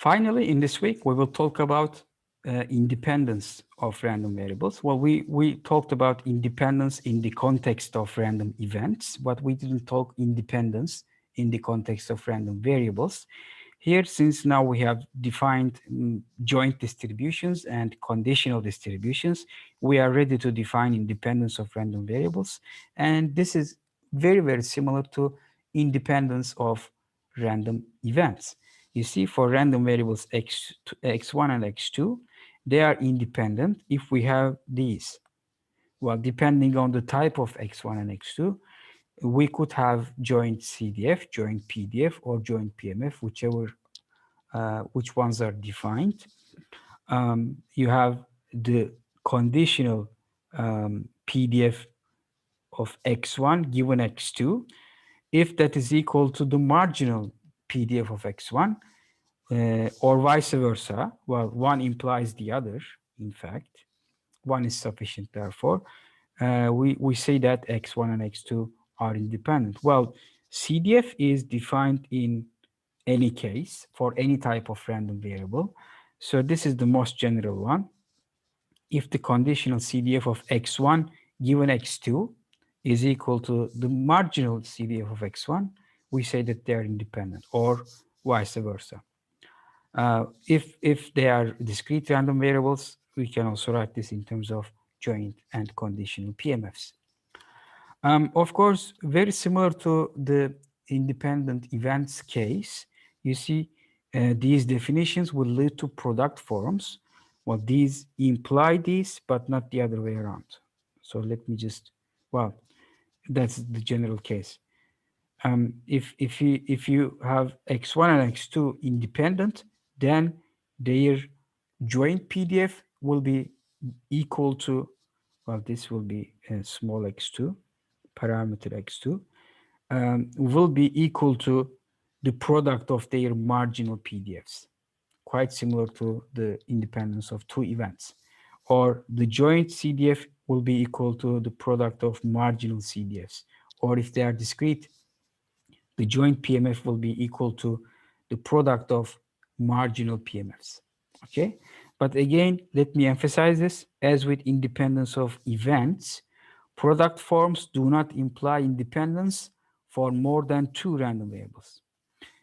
Finally, in this week, we will talk about independence of random variables. Well, we talked about independence in the context of random events, but we didn't talk independence in the context of random variables. Here, since now we have defined joint distributions and conditional distributions, we are ready to define independence of random variables. And this is very, very similar to independence of random events. You see, for random variables x1 and x2, they are independent if we have these. Well, depending on the type of x1 and x2, we could have joint CDF, joint PDF, or joint PMF, which ones are defined. You have the conditional PDF of x1 given x2, if that is equal to the marginal PDF of x1, or vice versa. Well, one implies the other, in fact. One is sufficient, therefore. We say that x1 and x2 are independent. Well, CDF is defined in any case for any type of random variable. So this is the most general one. If the conditional CDF of x1 given x2 is equal to the marginal CDF of x1, we say that they are independent, or vice versa. If they are discrete random variables, we can also write this in terms of joint and conditional PMFs. Of course, very similar to the independent events case, you see these definitions will lead to product forms. Well, these imply this, but not the other way around. So let me just, well, that's the general case. If you have x1 and x2 independent, then their joint PDF will be equal to, well, this will be small x2, parameter x2, will be equal to the product of their marginal PDFs, quite similar to the independence of two events. Or the joint CDF will be equal to the product of marginal CDFs. Or if they are discrete, the joint PMF will be equal to the product of marginal PMFs. Okay, but again, let me emphasize this. As with independence of events, product forms do not imply independence for more than two random variables.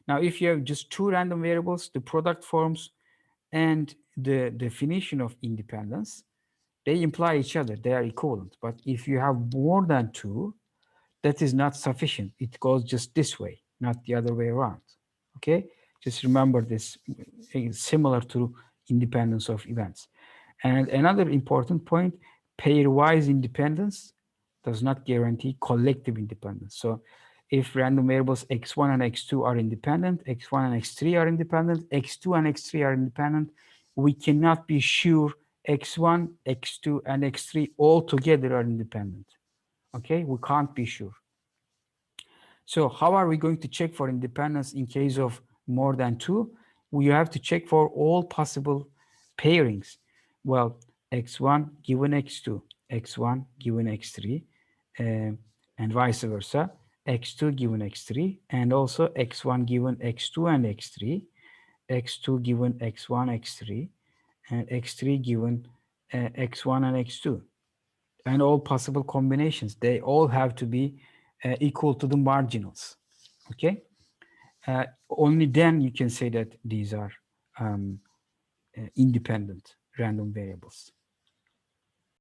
Now, if you have just two random variables, the product forms and the definition of independence, they imply each other, they are equivalent. But if you have more than two, that is not sufficient. It goes just this way, not the other way around. Okay, just remember this, similar to independence of events. And another important point, pairwise independence does not guarantee collective independence. So if random variables x1 and x2 are independent, x1 and x3 are independent, x2 and x3 are independent, we cannot be sure x1, x2, and x3 all together are independent. Okay, we can't be sure. So how are we going to check for independence in case of more than two? We have to check for all possible pairings. Well, x1 given x2, x1 given x3, and vice versa, x2 given x3, and also x1 given x2 and x3, x2 given x1, x3, and x3 given x1 and x2. And all possible combinations, they all have to be equal to the marginals. Okay, only then you can say that these are independent random variables.